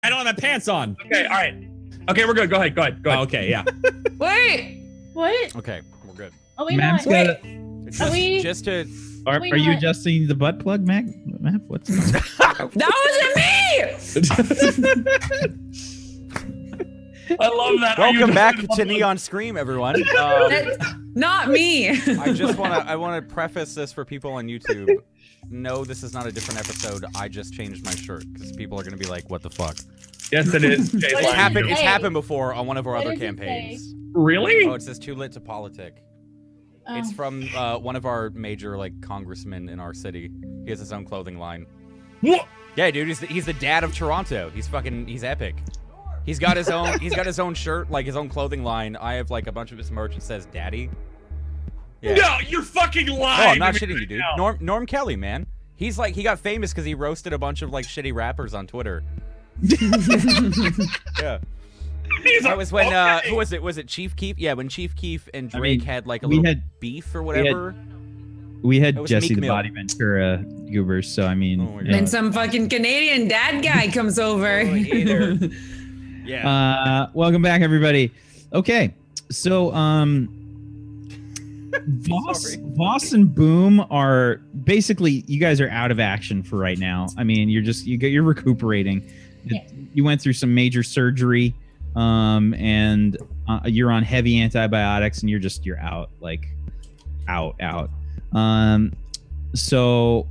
I don't have pants on. Okay, all right. Okay, we're good. Go ahead. Oh, okay, yeah. Wait. What? Okay, we're good. Are we Map's not? got It's Are just, we- just to. Are We you not- adjusting the butt plug, Map? What's That wasn't me! I love that. Welcome back to Neon Scream, everyone. That's not me. I want to preface this for people on YouTube. No, this is not a different episode. I just changed my shirt because people are gonna be like, "What the fuck?" Yes, it is. Jay's What It's is lying. happened. It's Hey. happened before on one of our What other does it campaigns. Really? Oh, it says "Too lit to politic." It's from one of our major congressmen in our city. He has his own clothing line. What? Yeah, dude, he's the dad of Toronto. He's epic. He's got his own shirt, his own clothing line. I have a bunch of his merch that says "Daddy." Yeah. No, you're fucking lying. Oh, I'm not to me shitting you, right dude. now. Norm Kelly, man. He's he got famous because he roasted a bunch of shitty rappers on Twitter. Yeah. That was when who was it? Was it Chief Keef? Yeah, when Chief Keef and Drake had a we little had- beef or whatever. We had It was Jesse Meek the Mill. Body Ventura goobers, so I mean. Oh my yeah. Then some fucking Canadian dad guy comes over. Oh, hater. Yeah. Welcome back, everybody. Okay, so Voss and Boom are basically, you guys are out of action for right now. I mean, you're recuperating. Yeah. You went through some major surgery, and you're on heavy antibiotics, and you're out, out. So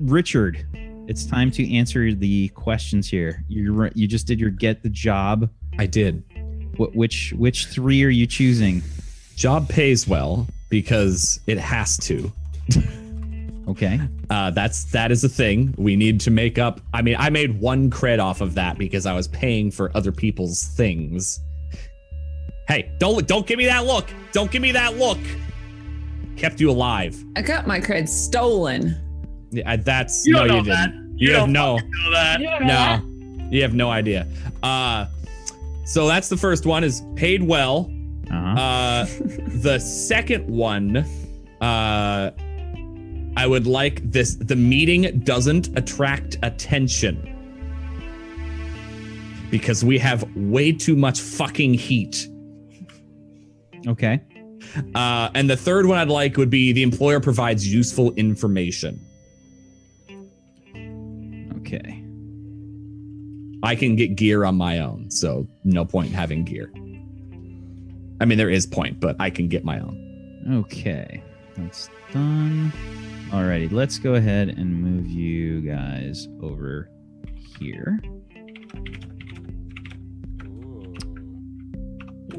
Richard, it's time to answer the questions here. You just did your get the job. I did. Which three are you choosing? Job pays well because it has to. Okay. That is a thing. We need to make up. I mean, I made 1 cred off of that because I was paying for other people's things. Hey, don't give me that look. Don't give me that look. Kept you alive. I got my cred stolen. Yeah, that's You no, don't know you that. didn't. You You have don't no. fucking know that. You don't know that? No, you have no idea. So that's the first one is paid well. Uh-huh. The second one, I would like this. The meeting doesn't attract attention because we have way too much fucking heat. Okay. And the third one I'd like would be the employer provides useful information. Okay. I can get gear on my own, so no point in having gear. I mean, there is point, but I can get my own. Okay. That's done. Alrighty, let's go ahead and move you guys over here.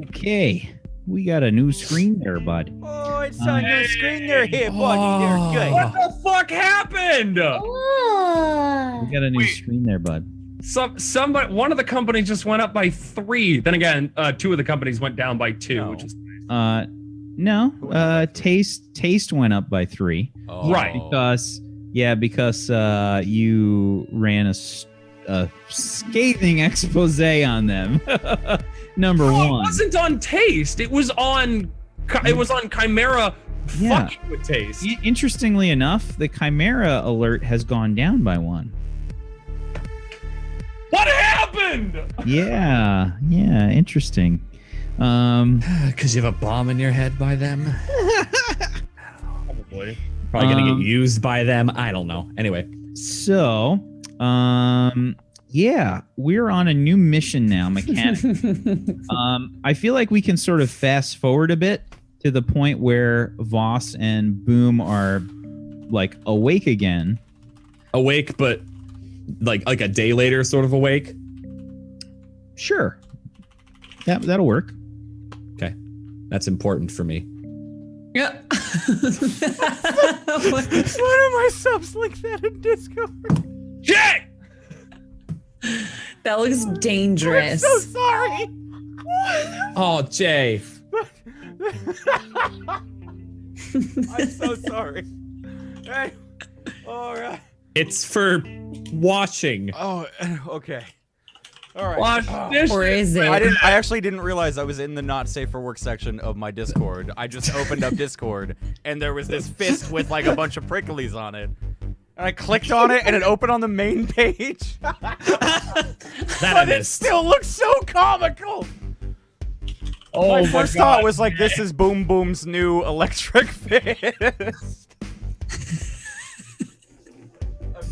Okay. We got a new screen there, bud. Oh, it's on your screen there, here, buddy. Oh. They're good. What the fuck happened? Oh. We got a new Wait. screen there, bud. Somebody, one of the companies just went up by 3. Then again, 2 of the companies went down by 2, No. which is No. Taste went up by 3. Oh. Right. Because you ran a scathing expose on them. Number It one. wasn't on Taste. It was on Chimera. Yeah. Fucking with Taste. Interestingly enough, the Chimera alert has gone down by 1. What happened? Yeah, interesting. Because you have a bomb in your head by them. Probably. Probably gonna get used by them. I don't know. Anyway, So, yeah, we're on a new mission now, mechanic. I feel like we can sort of fast forward a bit to the point where Voss and Boom are awake again. awake, but like a day later, sort of awake. Sure, that'll work. Okay, that's important for me. Yeah. Why do my subs link that in Discord? Jay! That looks dangerous. I'm so sorry. Oh, Jay. I'm so sorry. Hey. All right. It's for watching. Oh, okay. All right. Watch this. Or is it? I actually didn't realize I was in the not safe for work section of my Discord. I just opened up Discord and there was this fist with a bunch of pricklies on it. And I clicked on it, and it opened on the main page. That It still looks so comical. My first thought was like, this is Boom Boom's new electric fist.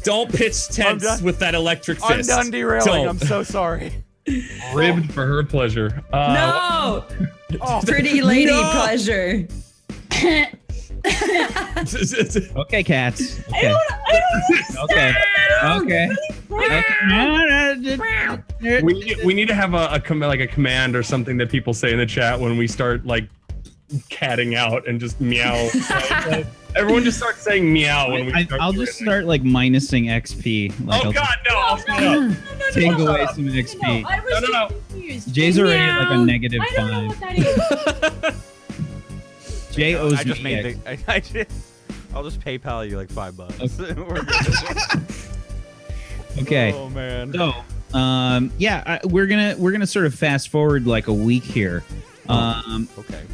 Don't pitch tents with that electric I'm fist. done derailing. Don't. I'm so sorry. Ribbed for her pleasure. No! Oh, Pretty lady No! pleasure. Okay, cats. I don't Okay. Okay. Okay. we need to have a command or something that people say in the chat when we start like catting out and just meow. Everyone just starts saying meow when we start. I'll just start like minusing XP. Like, Oh I'll God, no! I'll shut up. take away some XP. I was No. confused. Jay's already at like a negative I don't know what 5. that is. Jay owes I just me made I'll just PayPal you like $5. We're good. Okay. Oh man. So, yeah, we're gonna sort of fast forward like a week here. Okay.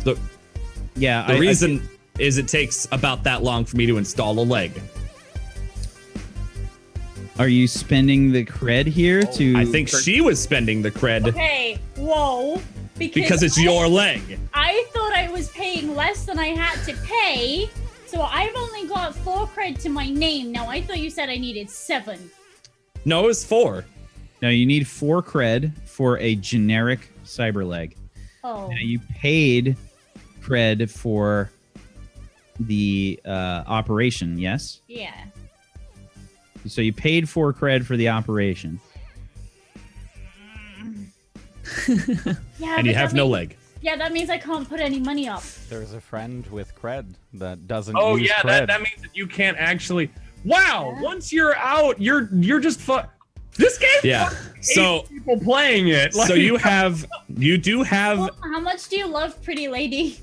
Yeah. The reason is it takes about that long for me to install a leg. Are you spending the cred here to? I think she was spending the cred Okay, whoa. because it's your leg. I thought I was paying less than I had to pay, so I've only got 4 cred to my name. Now, I thought you said I needed 7. No, it was 4. No, you need 4 cred for a generic cyber leg. Oh. Now you paid cred for the operation, yes? Yeah. So you paid 4 cred for the operation. Yeah, And you but have that no means- leg. Yeah, that means I can't put any money up. There's a friend with cred that doesn't Oh use yeah, cred. that means that you can't actually. Wow! Once you're out, you're just This game. Yeah. fucking So hates people playing it. so you do have Well, how much do you love Pretty Lady?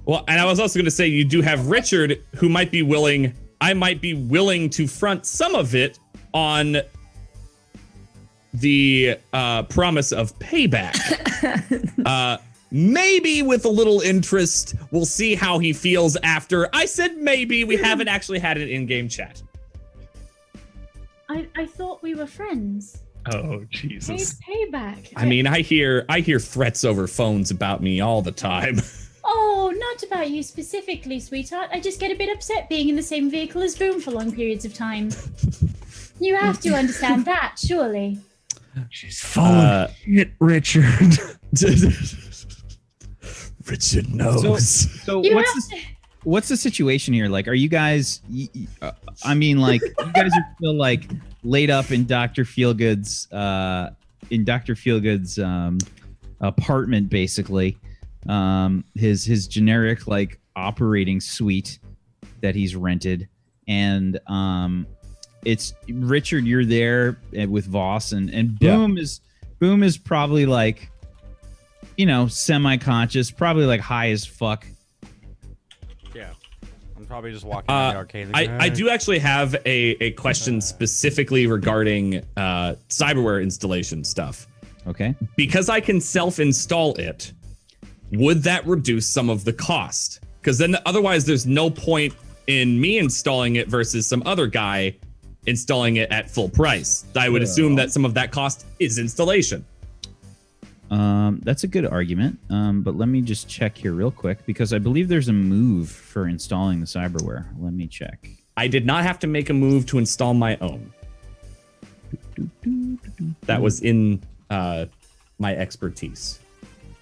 well, and I was also going to say you do have Richard who might be willing. I might be willing to front some of it on the promise of payback. Maybe with a little interest. We'll see how he feels after. I said maybe. We haven't actually had an in-game chat. I thought we were friends. Oh Jesus! Payback. I mean, I hear threats over phones about me all the time. Oh, not about you specifically, sweetheart. I just get a bit upset being in the same vehicle as Boom for long periods of time. You have to understand that, surely. She's full of shit, Richard. Richard knows. So You what's have the, what's the situation here? Like, are you guys? I mean, like, you guys are still like laid up in Dr. Feelgood's apartment, basically. His generic like operating suite that he's rented, and it's Richard. You're there with Voss, and Boom is probably like, you know, semi-conscious, probably like high as fuck. Yeah. I'm probably just walking around the arcade. I do actually have a question specifically regarding Cyberware installation stuff. Okay. Because I can self-install it, would that reduce some of the cost? Because then otherwise there's no point in me installing it versus some other guy installing it at full price. I would assume that some of that cost is installation. That's a good argument. But let me just check here real quick because I believe there's a move for installing the Cyberware. Let me check. I did not have to make a move to install my own. That was in my expertise.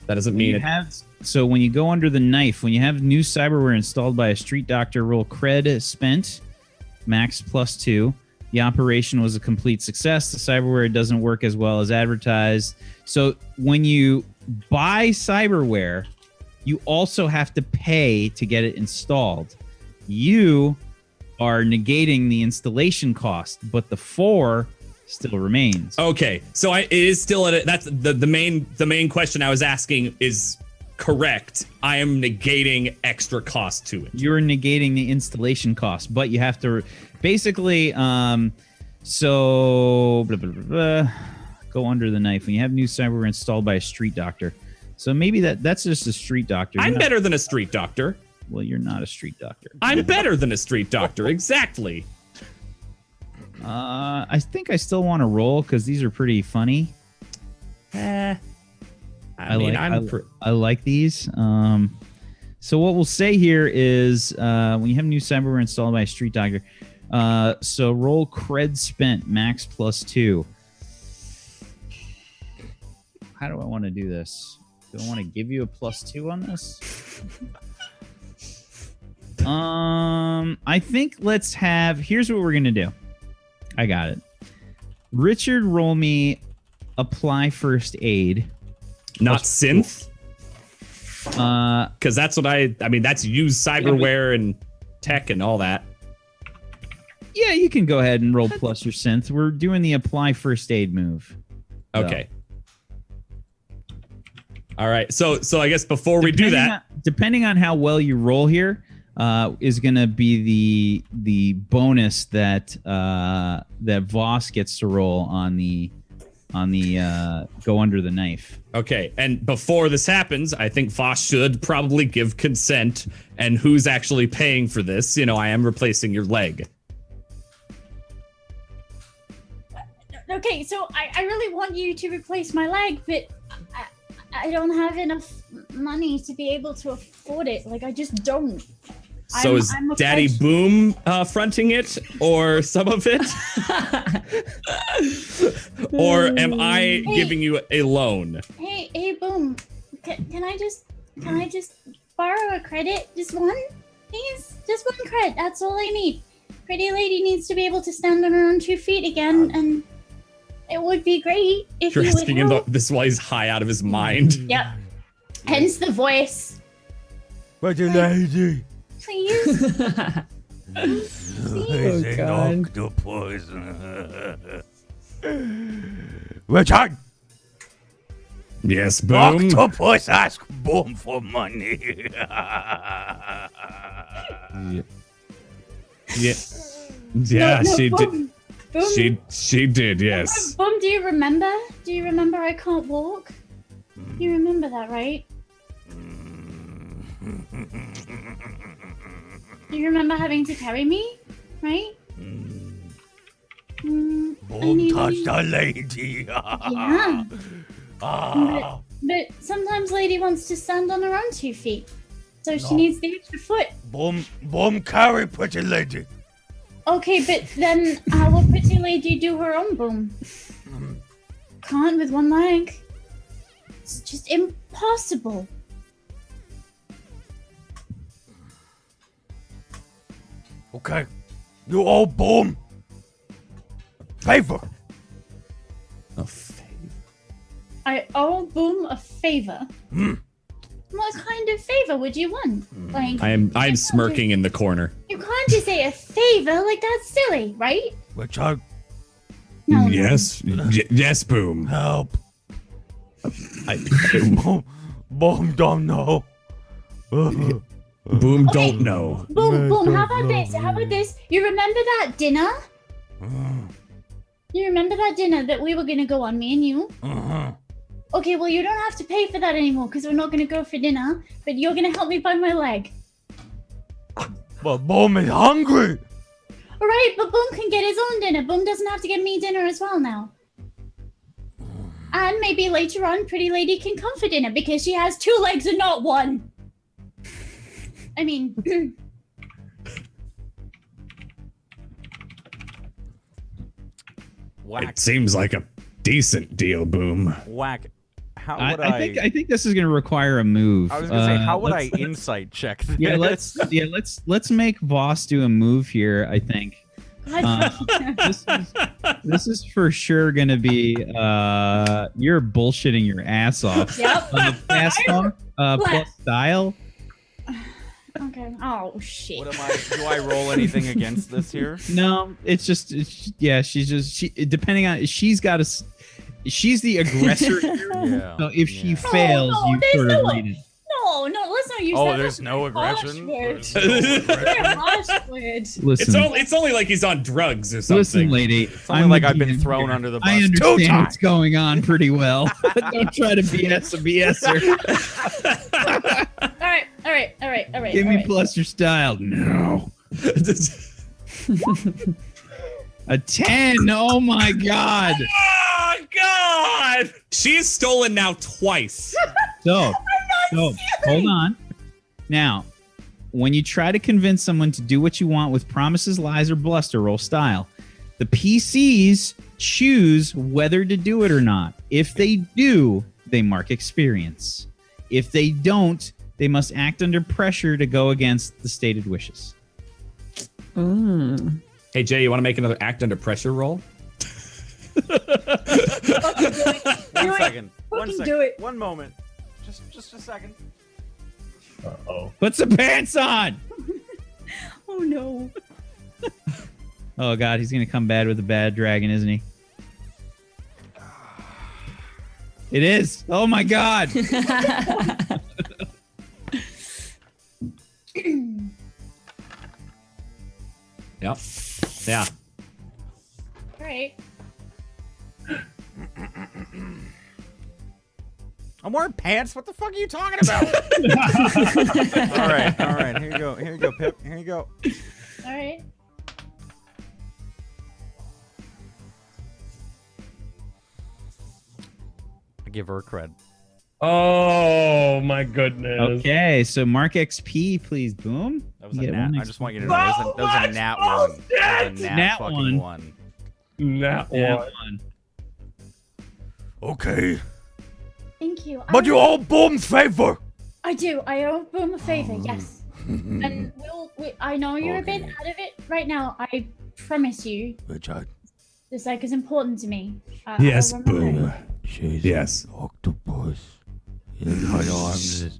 That doesn't mean it. So when you go under the knife, when you have new Cyberware installed by a street doctor, roll cred spent, max +2. The operation was a complete success. The Cyberware doesn't work as well as advertised. So when you buy Cyberware, you also have to pay to get it installed. You are negating the installation cost, but the 4 still remains. Okay, so it is still at that's the main question I was asking is correct. I am negating extra cost to it. You're negating the installation cost, but you have to basically so blah, blah, blah, blah, go under the knife when you have new Cyberware installed by a street doctor. So maybe that's just a street doctor. I'm better than a street doctor. Well, you're not a street doctor. I'm better than a street doctor. Exactly. I think I still want to roll because these are pretty funny. I like these. So what we'll say here is when you have new cyberware installed by a street doctor, so roll cred spent max +2. How do I want to do this? Do I want to give you a +2 on this? I think let's have. Here's what we're gonna do. I got it. Richard, roll me apply first aid. Not synth. Because that's what I mean, that's use cyberware and tech and all that. Yeah, you can go ahead and roll plus your synth. We're doing the apply first aid move. Okay. All right. So I guess before we do that, depending on how well you roll here, is going to be the bonus that that Voss gets to roll on the go under the knife. Okay, and before this happens, I think Voss should probably give consent. And who's actually paying for this? You know, I am replacing your leg. Okay, so I really want you to replace my leg, but I don't have enough money to be able to afford it. Like, I just don't. So is Daddy Boom fronting it, or some of it? Or am I giving you a loan? Hey, Boom. Can I just borrow a credit? Just one? Please? Just one credit. That's all I need. Pretty lady needs to be able to stand on her own 2 feet again, and it would be great if You're you would asking him help. this while he's high out of his mind. Yep. Hence the voice. Pretty lady. Please. Oh, God. Octopus. Richard! Yes, Boom. Octopus ask Boom for money. Yeah, No, she Boom. did. Boom. She did. Yes. Boom, do you remember? Do you remember I can't walk? You remember that, right? Do you remember having to carry me? Right? Boom touched a lady. Yeah. But sometimes lady wants to stand on her own 2 feet. So she needs the extra foot. Boom carry pretty lady. Okay, but then how will pretty lady do her own boom? Can't with one leg. It's just impossible. Okay, you owe Boom favor. A favor. I owe Boom a favor. What kind of favor would you want? Like, I'm smirking in the corner. you can't just say a favor, like that's silly, right? Richard, No. Yes, yes, Boom. help. Boom don't know. Boom don't know. Boom, how about this? How about this? You remember that dinner? You remember that dinner that we were gonna go on, me and you? Okay, well, you don't have to pay for that anymore because we're not gonna go for dinner, but you're gonna help me buy my leg. But Boom is hungry. Alright, but Boom can get his own dinner. Boom doesn't have to get me dinner as well now. And maybe later on, Pretty Lady can come for dinner because she has 2 legs and not 1. I mean... Whack. It seems like a decent deal, Boom. Whack. How would I think this is going to require a move. I was gonna say, how would I let's- insight check this? let's make Voss do a move here. I think this is for sure going to be you're bullshitting your ass off. Yep. Fast talk plus style. Okay. Oh, shit. What am I? Do I roll anything against this here? No, it's depending on she's the aggressor here. Yeah. So if she fails, no, you there's sort no of way. read it. No, let's not use that. Oh, there's That's no a harsh aggression. word. There's no Very aggression. harsh word. Listen, It's only like he's on drugs or something. listen, lady. It's only I'm like the I've been DM thrown here. under the bus. I 2 understand times. what's going on pretty well. Don't try to BS a BSer. All right. Give me plus your style. No. A 10. Oh my god. Oh God! She's stolen now twice. So hold on. Now, when you try to convince someone to do what you want with promises, lies, or bluster roll style, the PCs choose whether to do it or not. If they do, they mark experience. If they don't, they must act under pressure to go against the stated wishes. Hey Jay, you want to make another act under pressure roll? One second. do it. One moment. Just a second. Put some pants on. Oh no. Oh god, he's gonna come bad with a bad dragon, isn't he? It is. Oh my god. Yep. Yeah. All right. I'm wearing pants. What the fuck are you talking about? all right. Here you go, Pip. Here you go. All right. I give her a cred. Oh my goodness. Okay, so mark XP, please. Boom. That was You a get nat. one I just want you to know that was a nat one. That was a Nat fucking one. That Yeah, one. one. Okay. Thank you. But you owe Boom favor. I do. I owe Boom a favor. Yes. And I know you're a bit Okay. out of it right now. I promise you. Richard, This like is important to me. Yes, I'll remember. Boom. she's Yes. an octopus in her arms.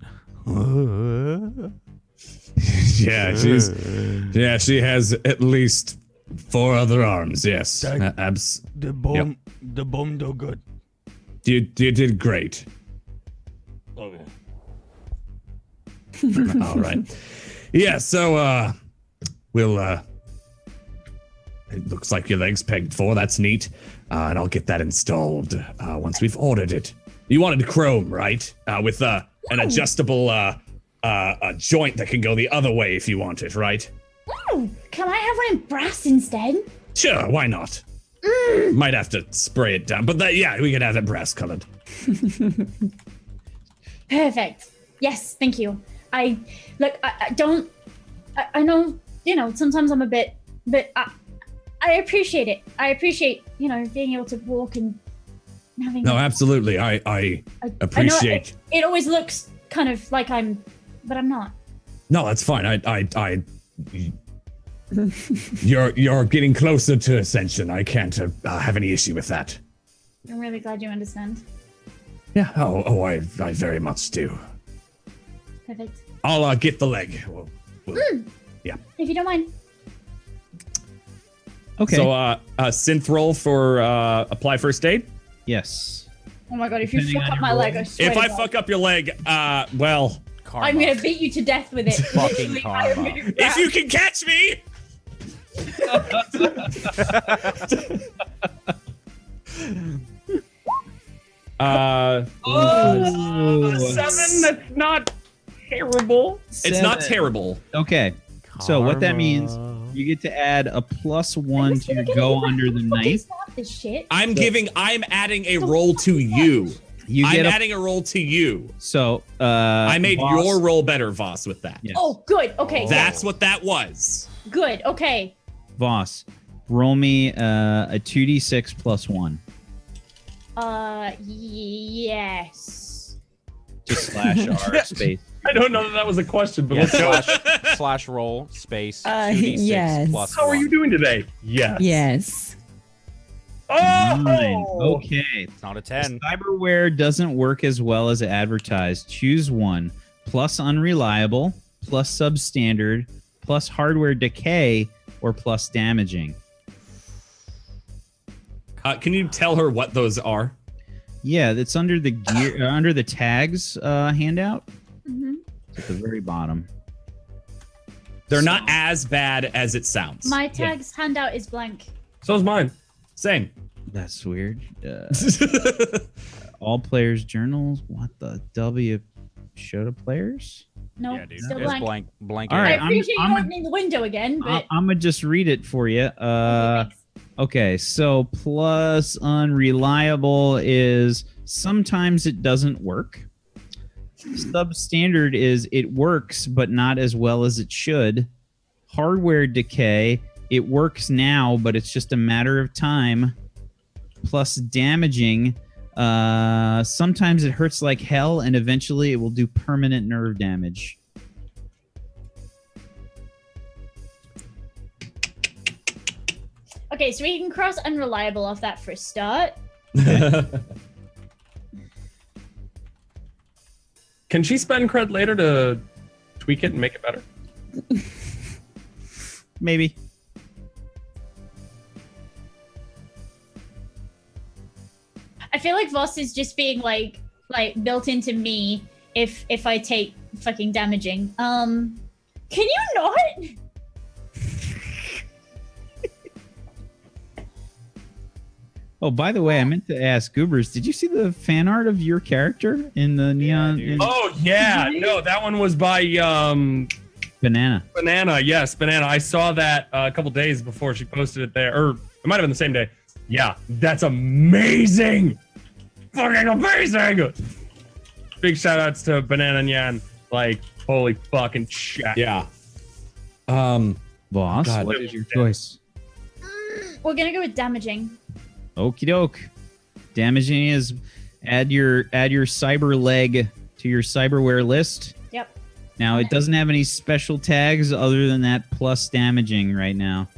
Yeah, she has at least 4 other arms. Yes. That- Abs. The Boom do good. You did great. Okay. All right. Yeah, so we'll it looks like your leg's pegged for. That's neat. And I'll get that installed once we've ordered it. You wanted chrome, right? With an adjustable joint that can go the other way if you want it, right? Oh, can I have one in brass instead? Sure, why not? Might have to spray it down, but we can have it brass colored. Perfect. Yes, thank you. I don't. I know, sometimes I'm a bit, but I appreciate it. I appreciate, being able to walk and having. No, absolutely. I appreciate. I know it always looks kind of like but I'm not. No, that's fine. You're getting closer to ascension. I can't have any issue with that. I'm really glad you understand. Yeah. I very much do. Perfect. I'll get the leg. Yeah. If you don't mind. Okay. So, synth roll for apply first aid. Yes. Oh my god! If you Depending fuck on up your my leg, roll. I swear. If to I God, fuck up your leg, well, Karma. I'm gonna beat you to death with it. Fucking Literally, I am karma. gonna if you can catch me. Seven. That's not terrible. It's not terrible. Okay. So what that means, you get to add a +1 to your go under the knife. Stop this shit. I'm adding a roll to you. You I'm get adding a roll to you. So I made Voss- your roll better, Voss, with that. Yes. Oh, good. Okay. That's what that was. Good. Okay. Voss, roll me a 2d6 +1. Yes. Just /r space. I don't know that was a question, but Yeah, let's go. slash roll space 2d6 yes. plus How are 1. you doing today? Yes. Yes. Oh. 9. Okay. It's not a 10. Cyberware doesn't work as well as advertised. Choose one. Plus unreliable, plus substandard, plus hardware decay, or plus damaging. Can you tell her what those are? Yeah, that's under the gear, under the tags handout. Mm-hmm. At the very bottom. They're not as bad as it sounds. My tag's handout is blank. So's mine. Same. That's weird. All players' journals. What the W? Show to players. No, Yeah, dude. still It's blank. blank. All I right, appreciate I'm you a- opening the window again, but I'm gonna just read it for you. thanks. Okay, so plus unreliable is sometimes it doesn't work. Substandard is it works, but not as well as it should. Hardware decay, it works now, but it's just a matter of time. Plus damaging, sometimes it hurts like hell, and eventually it will do permanent nerve damage. Okay, so we can cross unreliable off that for a start. Can she spend cred later to tweak it and make it better? Maybe. I feel like Voss is just being like built into me if I take fucking damaging. Can you not? Oh, by the way, I meant to ask Goobers, did you see the fan art of your character in the neon? dude. Oh yeah, no, that one was by Banana. Banana. Yes, Banana. I saw that a couple days before she posted it there, or it might have been the same day. Yeah, that's amazing. Fucking amazing. Big shout outs to Banana and Yan. Like, holy fucking shit. Yeah. Boss, God. what is your choice? We're gonna go with damaging. Okie doke. Damaging is add your cyber leg to your cyberware list. Yep. Now it doesn't have any special tags other than that plus damaging right now.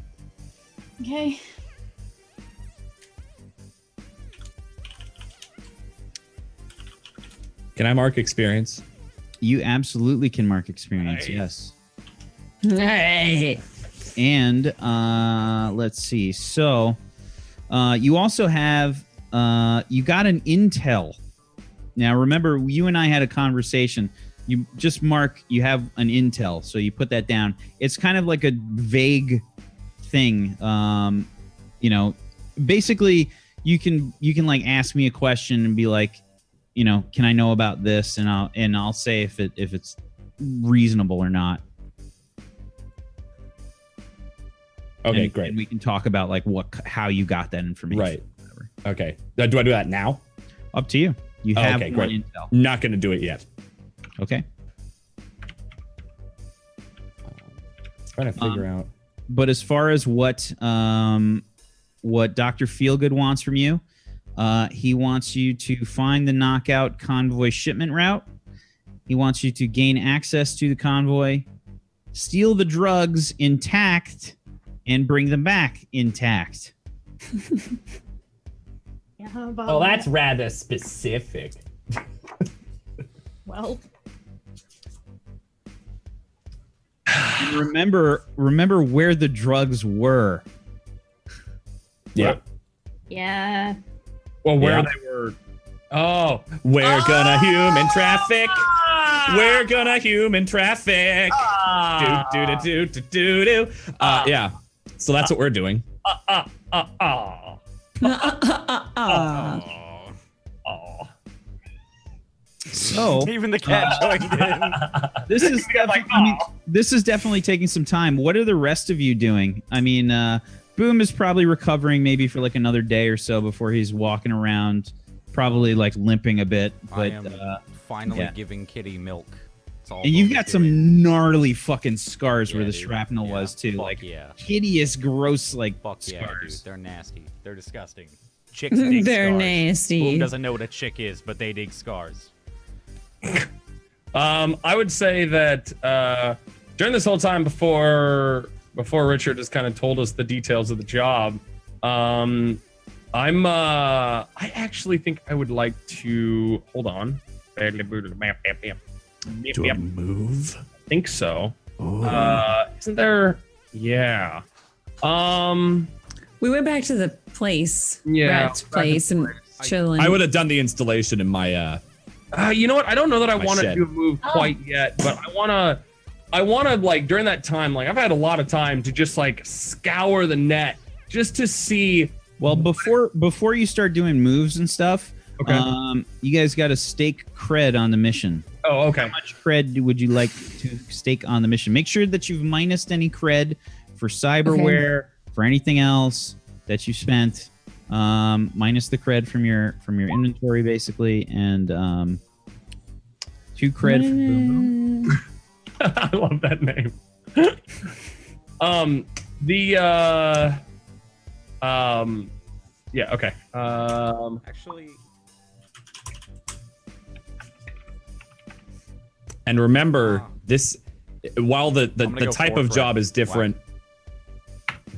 Okay. Can I mark experience? You absolutely can mark experience, Nice. yes. Hey. And let's see. So you also have you got an intel. Now remember, you and I had a conversation. You just mark you have an intel, so you put that down. It's kind of like a vague thing. You know, basically you can like ask me a question and be like, you know, can I know about this? And I'll say if it's reasonable or not. Okay, and, great. And we can talk about like how you got that information. Right. Whatever. Okay. Do I do that now? Up to you. You have Okay, one great. intel. Not going to do it yet. Okay. Trying to figure out. But as far as what Dr. Feelgood wants from you, he wants you to find the knockout convoy shipment route. He wants you to gain access to the convoy, steal the drugs intact, and bring them back intact. Yeah, how about Oh, that's rather specific. well. And remember where the drugs were. Yeah. Yeah. Well, where Yeah. they were. Oh, We're gonna human traffic. We're gonna human traffic. Do do do do do do. Yeah. So that's what we're doing. So Even the cat joined in. this is this is definitely taking some time. What are the rest of you doing? I mean, Boom is probably recovering maybe for like another day or so before he's walking around, probably like limping a bit. I But am finally yeah. giving Kitty milk. It's all and you've Boom got is some doing. gnarly fucking scars Yeah, where the dude. shrapnel Yeah. was too, Fuck like yeah. hideous, gross, like Fuck yeah, dude. scars. They're nasty. They're disgusting. Chicks dig They're scars. nasty. Boom doesn't know what a chick is, but they dig scars. I would say that during this whole time before Richard has kind of told us the details of the job, I actually think I would like to hold on. Do a move. I think so. Isn't there? Yeah. We went back to the place, Yeah, Rat's back to the place, and chilling. I would have done the installation in my You know what? I don't know that I My want to shed. do a move quite yet, but I want to like during that time, like I've had a lot of time to just like scour the net just to see. Well, before you start doing moves and stuff, Okay. you guys got to stake cred on the mission. Oh, okay. How much cred would you like to stake on the mission? Make sure that you've minused any cred for cyberware, for anything else. that you spent, minus the cred from your inventory, basically, and 2 cred from Boom Boom. I love that name. Yeah, okay. Actually, And remember, this, while the gonna go type 4 of for job it. is different,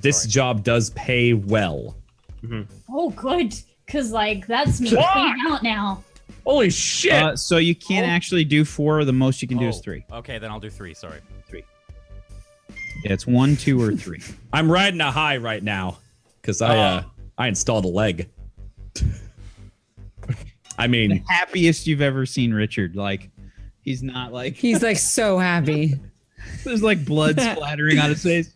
this Sorry. job does pay well. Oh, good. Because, like, that's me Fuck! clean out now. Holy shit! So you can't actually do 4. The most you can do is 3. Okay, then I'll do 3. Sorry. 3. Yeah, it's 1, 2, or 3. I'm riding a high right now because I installed a leg. I mean, Happiest you've ever seen Richard. Like, he's not like He's like so happy. there's like blood splattering on his face.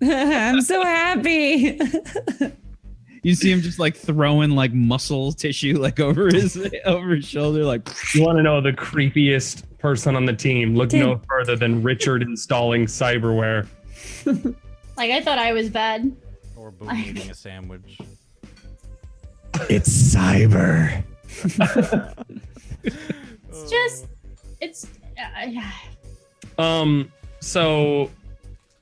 I'm so happy. You see him just like throwing like muscle tissue like over his shoulder, like You want to know the creepiest person on the team? Look no further than Richard installing cyberware. Like, I thought I was bad. Or Boom eating a sandwich. it's cyber. It's just, it's. So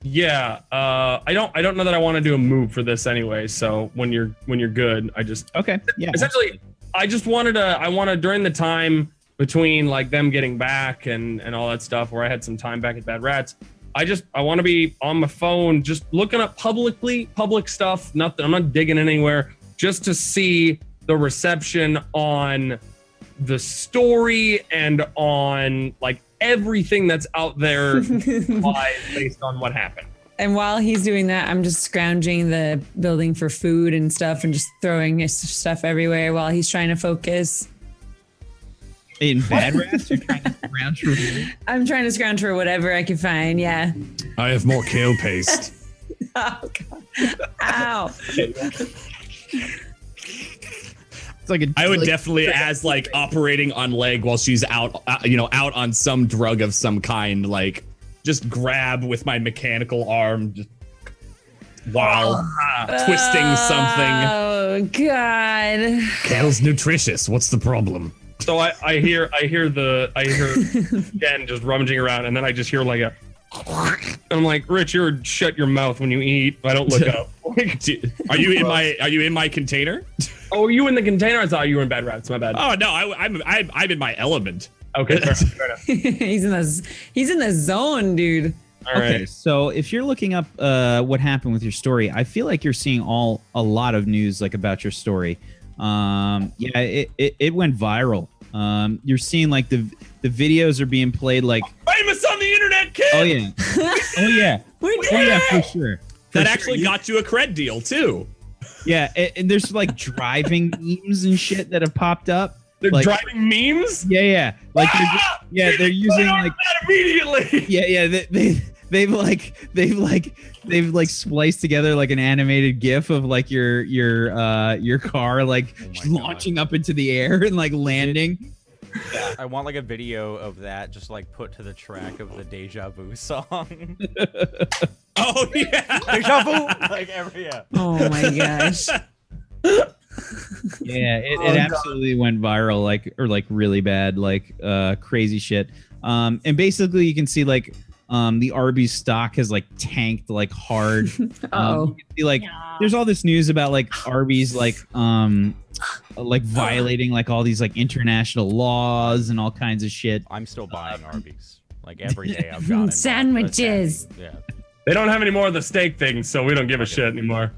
yeah, I don't know that I want to do a move for this anyway. So when you're good, I just okay, yeah. essentially I just wanted to I want to during the time between like them getting back and all that stuff where I had some time back at Bad Rats, I want to be on my phone just looking up public stuff. Nothing, I'm not digging anywhere, just to see the reception on the story and on like everything that's out there based on what happened. And while he's doing that, I'm just scrounging the building for food and stuff and just throwing his stuff everywhere while he's trying to focus. In Bad Rats, you're trying to scrounge for food? I'm trying to scrounge for whatever I can find. Yeah. I have more kale paste. Oh, God. Ow. It's like I would definitely, as like operating on leg while she's out, out on some drug of some kind, like just grab with my mechanical arm, just while twisting something. Oh, God. Kale's nutritious. What's the problem? So I hear Jen just rummaging around, and then I just hear like a. I'm like, Richard, shut your mouth when you eat. I don't look up. Are you in my container? Oh, are you in the container? I thought you were in Bad Rats. My bad. Oh no, I'm in my element. Okay, fair enough. He's in the zone, dude. All right. Okay, so if you're looking up what happened with your story, I feel like you're seeing a lot of news like about your story. It went viral. You're seeing like the videos are being played like Famous on the internet, kid. oh yeah for sure. That actually got you a cred deal too. Yeah, and there's like driving memes and shit that have popped up. They're like, driving memes. Yeah, like they're using like that immediately. they've spliced together like an animated GIF of like your car like launching up into the air and like landing. I want like a video of that just like put to the track of the Deja Vu song. Oh yeah, Deja Vu. Like yeah. Oh, my gosh. Yeah, it absolutely went viral, like really bad, like crazy shit. And basically you can see like the Arby's stock has like tanked like hard. You can see like there's all this news about like Arby's like violating like all these like international laws and all kinds of shit. I'm still buying Arby's. Like every day I've gotten Sandwiches. Yeah. They don't have any more of the steak things, so we don't give a shit anymore.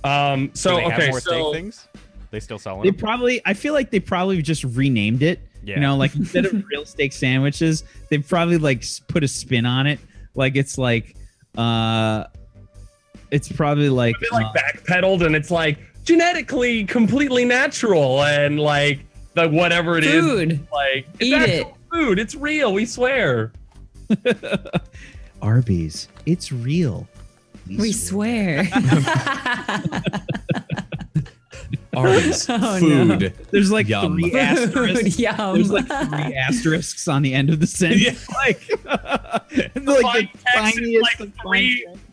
Do they have more steak things? They still selling them? I feel like they probably just renamed it. Yeah. You know, like instead of real steak sandwiches, they probably like put a spin on it. Like it's like it's probably like They like backpedaled, and it's like genetically completely natural, and like the whatever it is, Food. like it's Eat actual it. food. It's real. We swear. Arby's. It's real. We swear. Arby's Oh, food. no. There's like Yum. 3 asterisks. Yum. There's like 3 asterisks on the end of the sentence. Yeah. Like, Fine text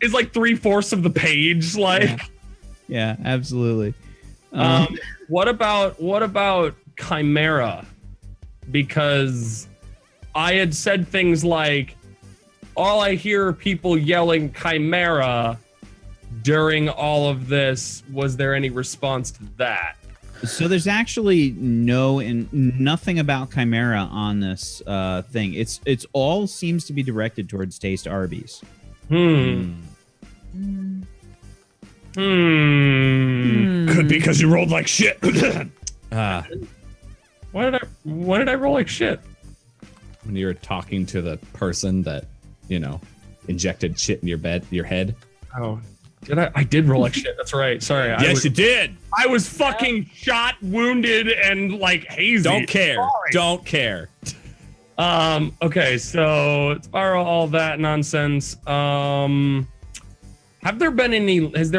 is like 3/4 of the page. Like, yeah, absolutely. what about Chimera? Because I had said things like, all I hear are people yelling Chimera during all of this. Was there any response to that? So there's actually nothing about Chimera on this thing. It's all seems to be directed towards Taste Arby's. Could be because you rolled like shit. Why did I roll like shit? When you're talking to the person that, injected shit in your head. Oh, did I? I did roll like shit. That's right. Sorry. Yes, you did. I was fucking shot, wounded, and like hazy. Don't care. Sorry. Don't care. Okay, so Spiral, all that nonsense. Has there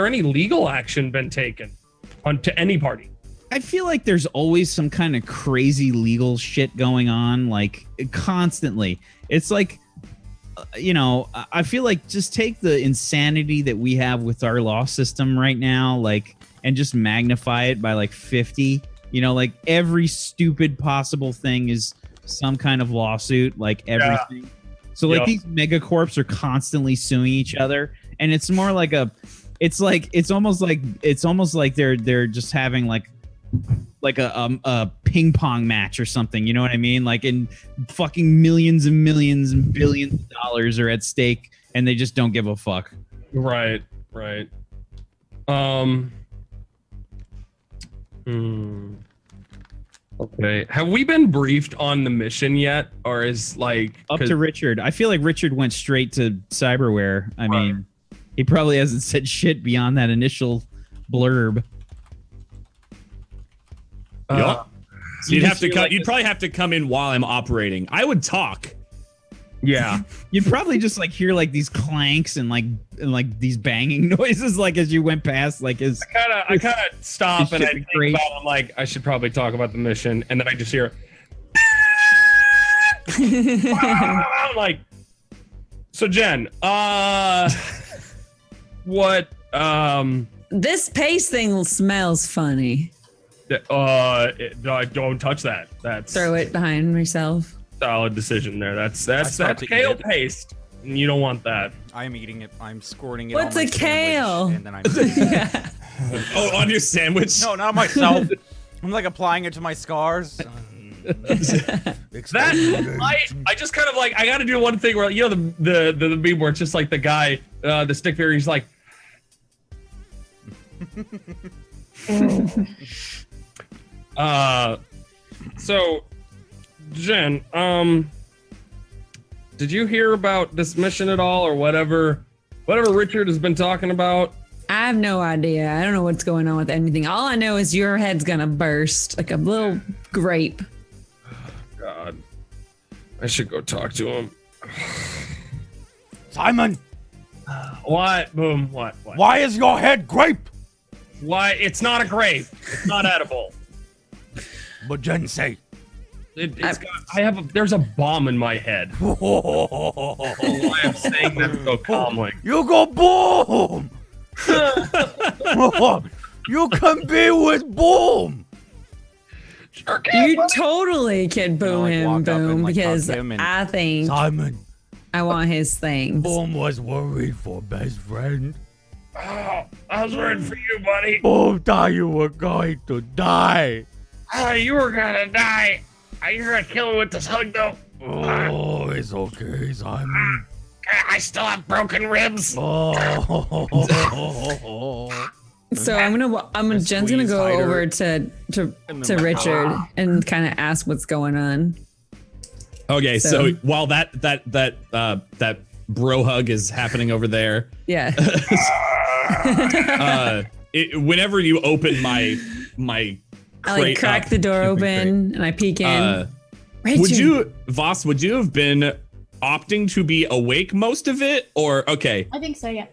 any legal action been taken to any party? I feel like there's always some kind of crazy legal shit going on, like constantly. It's like, I feel like just take the insanity that we have with our law system right now, like, and just magnify it by like 50. Like every stupid possible thing is some kind of lawsuit, like everything. Yeah. So like these megacorps are constantly suing each other, and it's more like it's almost like they're just having like a ping pong match or something, you know what I mean? Like, in fucking millions and millions and billions of dollars are at stake, and they just don't give a fuck. Right. Okay. Have we been briefed on the mission yet, or is like up to Richard? I feel like Richard went straight to Cyberware. I mean, he probably hasn't said shit beyond that initial blurb. So you'd probably have to come in while I'm operating. I would talk. Yeah. You'd probably just like hear like these clanks and like these banging noises like as you went past like his. I kind of stop and I think about it, I'm like, I should probably talk about the mission, and then I just hear like, so Jen, what This paste thing smells funny. Don't touch that. That's Throw it behind myself. solid decision there. That's kale paste. And you don't want that. I'm eating it. I'm squirting it. What's on my a kale? sandwich, and then I'm Oh, on your sandwich? no, not myself. I'm like applying it to my scars. That I just kind of like, I got to do one thing where the meme where it's just like the guy, the stick figure, he's like. So, Jen, did you hear about this mission at all, or whatever Richard has been talking about? I have no idea. I don't know what's going on with anything. All I know is your head's gonna burst like a little grape. God, I should go talk to him. Simon, What? Boom. What? why is your head grape? Why? It's not a grape. It's not edible. But Jen say. There's a bomb in my head. Why I'm saying that so calmly. You go boom! You can be with boom! You totally can boom like, him, walk up and, boom, like, because hug him and- I think Simon, I want his things. Boom was worried for best friend. Oh, I was worried for you, buddy. Boom thought you were going to die. Oh, you were gonna die. You're gonna kill me with this hug, though. Oh, it's okay, Simon. I still have broken ribs. Oh. So Jen's gonna go over to Richard and kind of ask what's going on. Okay, so while that bro hug is happening over there, Yeah. whenever you open my I like crack the door open and I peek in. Richard. Voss, would you have been opting to be awake most of it, or okay? I think so, yeah.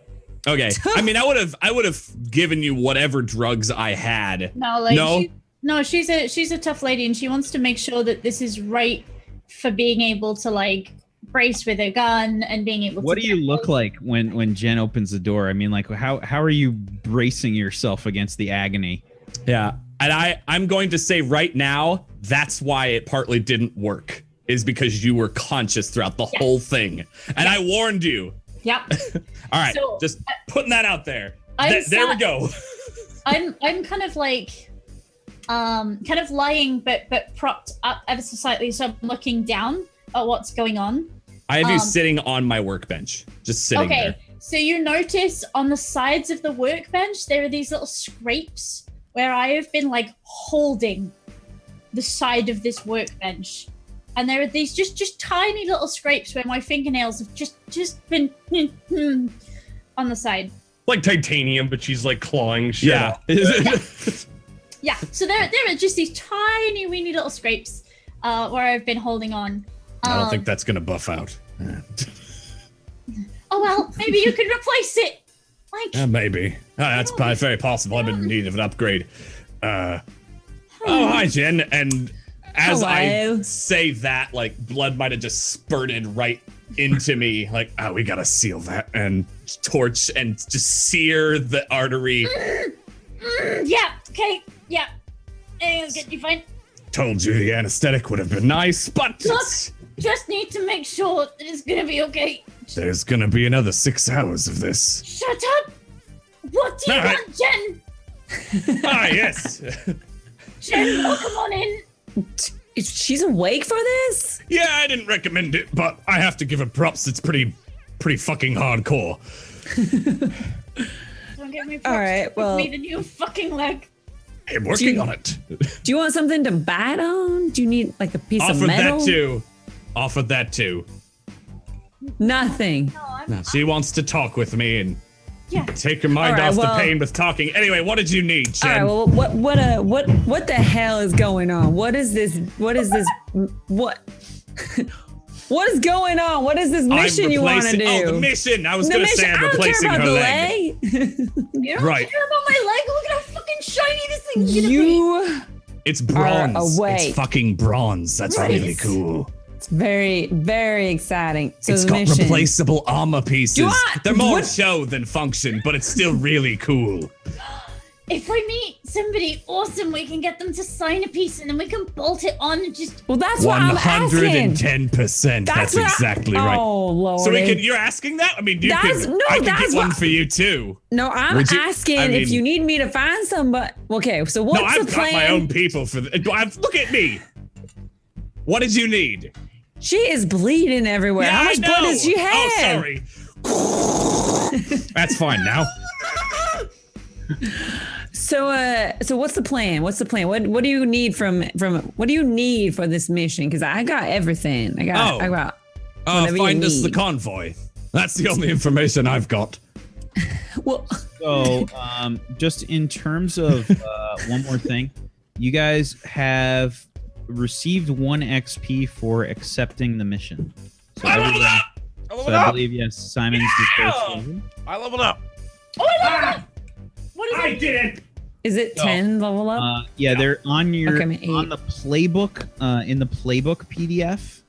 Okay. I mean, I would have given you whatever drugs I had. No, like No? she's a tough lady, and she wants to make sure that this is right for being able to like brace with a gun and being able. What to do you look like when Jen opens the door? I mean, like how are you bracing yourself against the agony? Yeah. And I'm going to say right now, that's why it partly didn't work, is because you were conscious throughout the whole thing. And I warned you. Yep. All right, So, just putting that out there. There we go. I'm kind of like kind of lying but propped up ever so slightly, so I'm looking down at what's going on. I have you sitting on my workbench, just sitting there. So you notice on the sides of the workbench there are these little scrapes where I have been like holding the side of this workbench, and there are these just tiny little scrapes where my fingernails have just been on the side. Like titanium, but she's like clawing shit. Yeah. Yeah, so there are just these tiny weeny little scrapes where I've been holding on. I don't think that's gonna buff out. Oh well, maybe you could replace it. Like Maybe. That's very possible. I'm in need of an upgrade. Oh, hi, Jen. And as I Hello. say that, like, blood might have just spurted right into me. Like, oh, we gotta seal that and torch and just sear the artery. yeah, okay, yeah. It's gonna be fine. Told you the anesthetic would have been nice, but Just need to make sure that it's gonna be okay. there's gonna be another 6 hours of this. Shut up! What do you All right. want, Jen? Yes. Jen, welcome on in. She's awake for this? Yeah, I didn't recommend it, but I have to give it props. It's pretty fucking hardcore. Don't give me props. All right, well- Give me the new fucking leg. I'm working on it. Do you want something to bite on? Do you need like a piece of Offered metal? that too. Nothing. No, I'm Now, she wants to talk with me and yeah. take her mind All right, off well- the pain with talking. Anyway, what did you need, All Jen? right. Well, what the hell is going on? What is this? What? What is going on? What is this mission you want to do? Oh, the mission. I was The going to mission. say I'm I don't care replacing about her the leg. You don't Right. care about my leg? Look at how fucking shiny this thing's gonna be. You. It's bronze. awake. It's fucking bronze. That's Right. really cool. It's very, very exciting. So It's the got mission. replaceable armor pieces. They're more what- show than function, but it's still really cool. If I meet somebody awesome, we can get them to sign a piece and then we can bolt it on and just. Well, that's what I'm asking. 110%. That's what I- exactly right. Oh Lord. So you're asking that? I mean, I can get one for you too. No, I'm Would you- asking I if mean- you need me to find somebody. Okay, so what's No, I've the got plan? my own people for look at me. What did you need? She is bleeding everywhere. How I much blood know. does she have? Oh, sorry. That's fine now. So what's the plan? What's the plan? What do you need from what do you need for this mission? Because I got everything. I got whatever you Find us the need. convoy. That's the only information I've got. Well, So, just in terms of one more thing, you guys have received 1 XP for accepting the mission. So, I leveled everyone- up! I so leveled I up! believe yes, Simon's the first one. I leveled up! Oh, I love that! What is it? did it. is it 10 level up? Yeah, they're on your Okay, I'm at 8. on the playbook in the playbook PDF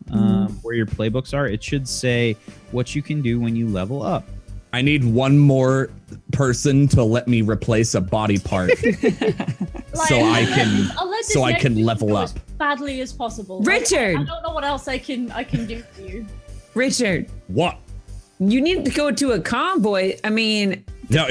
where your playbooks are. It should say what you can do when you level up. I need one more person to let me replace a body part so I can I'll let this so I next can mission level go up. as badly as possible. Richard! I don't know what else I can do for you. Richard, What? you need to go to a convoy. I mean, No,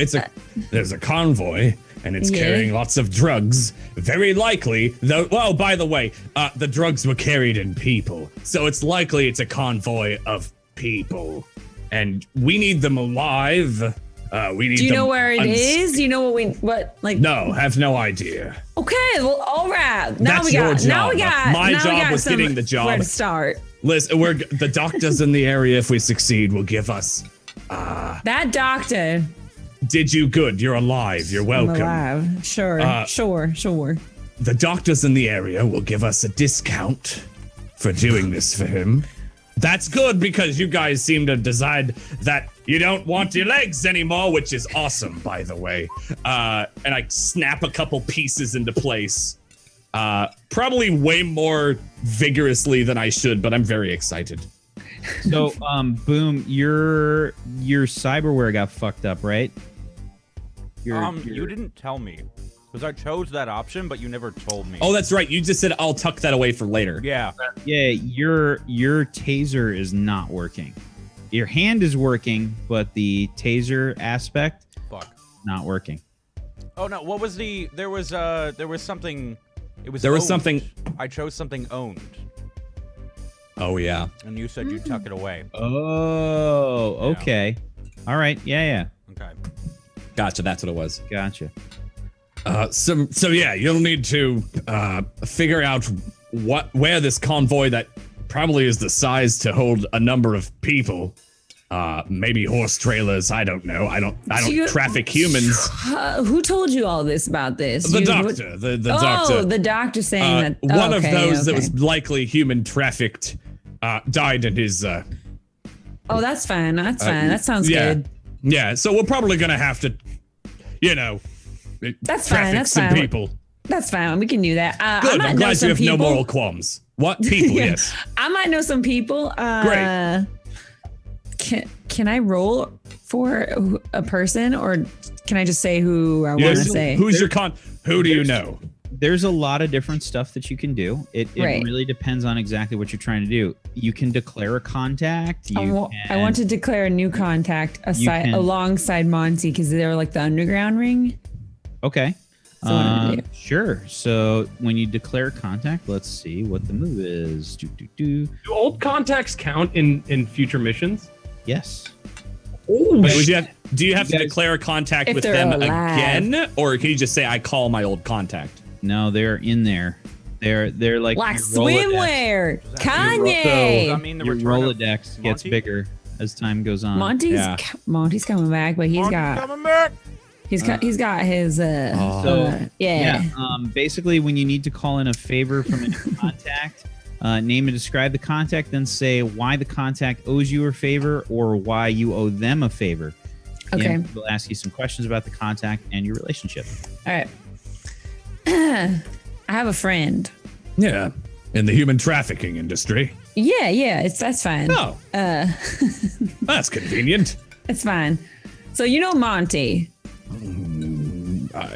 there's a convoy and it's Yeah. carrying lots of drugs. Very likely, though. Well, by the way, the drugs were carried in people, so it's likely it's a convoy of people, and we need them alive. We need. do you them know where it is? Do you know what No, have no idea. Okay, well, all right. Now That's we got. your job. Now we got. My now we job got was getting the job. Where to start? Listen, the doctors in the area, if we succeed, will give us. That doctor. Did you good? You're alive. You're I'm welcome. alive. Sure. Sure. The doctors in the area will give us a discount for doing this for him. That's good because you guys seem to decide that You don't want your legs anymore, which is awesome, by the way. And I snap a couple pieces into place. Probably way more vigorously than I should, but I'm very excited. So, Boom, your cyberware got fucked up, right? You didn't tell me. Because I chose that option, but you never told me. Oh, that's right. You just said I'll tuck that away for later. Yeah. Yeah, your taser is not working. Your hand is working, but the taser aspect, not working. Oh no! What was the? There was something. It was. There was owned. something. I chose something owned. Oh yeah. And you said you'd tuck it away. Oh, okay. All right. Yeah. Okay. Gotcha. That's what it was. Gotcha. So yeah, you'll need to figure out where this convoy that probably is the size to hold a number of people. Maybe horse trailers. I don't know. I don't traffic humans. Who told you all this about this? The doctor. The doctor. Oh, the doctor saying that. One of those that was likely human trafficked died in his. Oh, that's fine. That's fine. That sounds good. Yeah. So we're probably gonna have to, that's traffic fine. That's some fine. people. That's fine. We can do that. Good. I I'm glad you have no moral qualms. What people? Yeah. Yes. I might know some people. Great. Can I roll for a person, or can I just say who I want to say? Who's your Who do you know? There's a lot of different stuff that you can do. It Right. really depends on exactly what you're trying to do. You can declare a contact. I want to declare a new contact alongside Monty because they're like the underground ring. Okay. So what do I do? Sure. So when you declare contact, let's see what the move is. Do old contacts count in future missions? Yes. Oh, But do you have to declare a contact If with they're them alive. again, or can you just say I call my old contact? No, they're in there. They're like Like your Rolodex. swimwear. Does Kanye. that mean the Your return of Rolodex gets Monty? bigger as time goes on. Monty's coming back, but he's coming back. he's got his Basically, when you need to call in a favor from a new contact, name and describe the contact, then say why the contact owes you a favor or why you owe them a favor. Okay. And we'll ask you some questions about the contact and your relationship. All right. I have a friend. Yeah, in the human trafficking industry. Yeah, that's fine. Oh, that's convenient. It's fine. So you know Monty.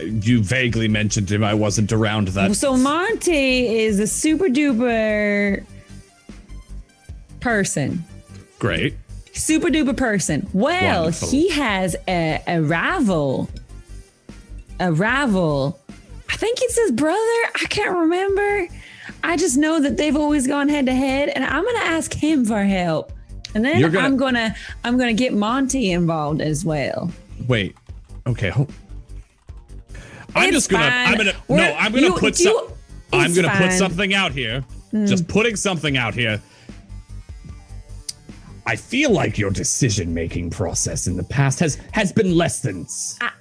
You vaguely mentioned him. I wasn't around that. So Monty is a super duper person. Great. Super duper person. Well, Wonderful. he has a rival. I think it's his brother. I can't remember. I just know that they've always gone head to head, and I'm gonna ask him for help. And then I'm gonna get Monty involved as well. Wait. Okay. I'm It's fine. gonna put fine. something out here. Just putting something out here. I feel like your decision-making process in the past has been less than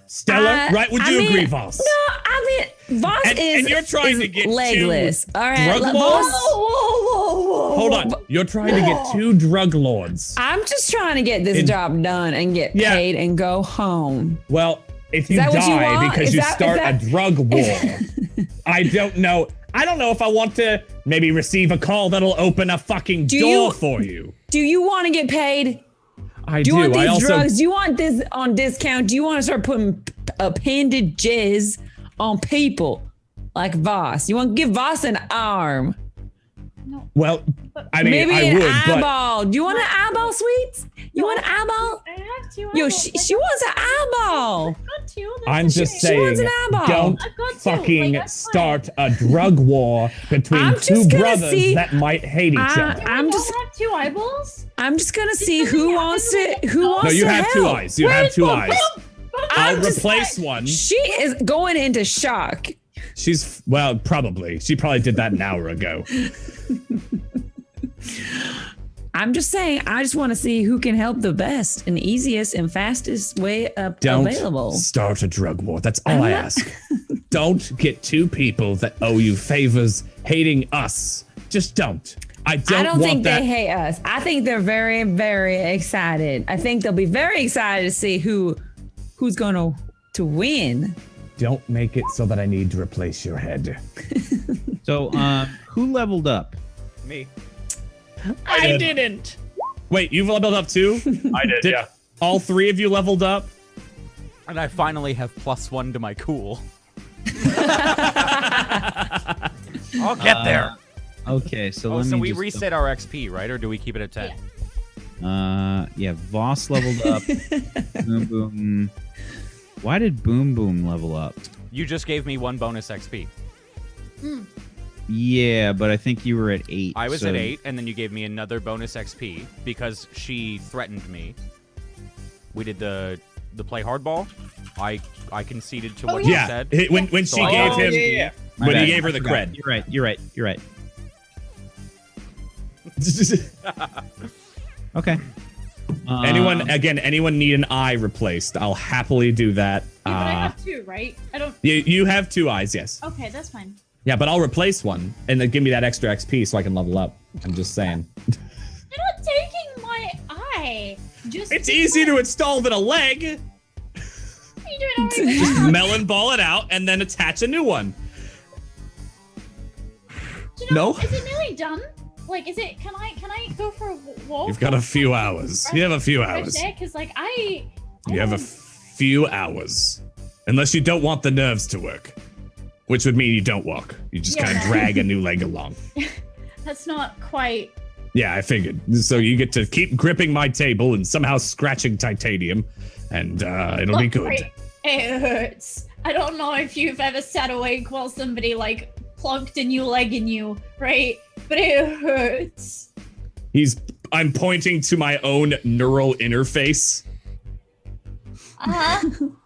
stellar, right? Would you agree, Voss? No, I mean Voss And you're trying to get legless. All right, drug Voss. lords? Whoa. Hold on. You're trying to get 2 drug lords. I'm just trying to get this job done and get paid and go home. Well, if you that what you die want? because Is you that- start is that- a drug war, I don't know. I don't know if I want to maybe receive a call that'll open a fucking door for you. Do you want to get paid? I Do you want I these also drugs? Do you want this on discount? Do you want to start putting appended jizz on people like Voss? You want to give Voss an arm? Well, I mean, Maybe I an would, eyeball. Do you want an eyeball, sweets? You want an eyeball? I have two Yo, eyeballs. she wants an eyeball. I've got two. but I'm just She wants saying, an eyeball. don't I've got two. fucking Like, that's start a drug war between I'm 2 just gonna brothers see- that might hate each other. I'm You just don't have two eyeballs? I'm just gonna see Doesn't who he wants have to who wants No, you to have help. 2 eyes. You have 2 eyes. I'll I'm just replace one. She is going into shock. Probably. She probably did that an hour ago. I'm just saying, I just want to see who can help the best and easiest and fastest way Don't available. start a drug war. That's all I ask. Don't get 2 people that owe you favors hating us. Just don't. I don't think want that. they hate us. I think they're very, very excited. I think they'll be very excited to see who's going to win. Don't make it so that I need to replace your head. So, who leveled up? Me. I didn't. Wait, you've leveled up too? I did, yeah. All three of you leveled up? And I finally have +1 to my cool. I'll get there. Okay, so let me so we just reset our XP, right? Or do we keep it at 10? yeah, Voss leveled up. Boom Boom. Why did Boom Boom level up? You just gave me 1 bonus XP. Yeah, but I think you were at 8. I was at 8, and then you gave me another bonus XP because she threatened me. We did the play hardball. I conceded to what you said. When she gave him, when he gave her the forgot. cred. You're right. Okay. Anyone need an eye replaced? I'll happily do that. Yeah, but I have 2, right? I don't. You have 2 eyes, yes. Okay, that's fine. Yeah, but I'll replace one and then give me that extra XP so I can level up. I'm just saying. You're not taking my eye. It's easier to install than a leg. You do it already. Just melon ball it out and then attach a new one. Do you know, No? Is it nearly done? Like, is it? Can I go for a walk? You've got a few hours. You have a few hours. Because like You have a few hours. Unless you don't want the nerves to work. Which would mean you don't walk. You just kind of drag a new leg along. That's not quite. Yeah, I figured. So you get to keep gripping my table and somehow scratching titanium, and it'll be good. It hurts. I don't know if you've ever sat awake while somebody like plunked a new leg in you, right? But it hurts. I'm pointing to my own neural interface.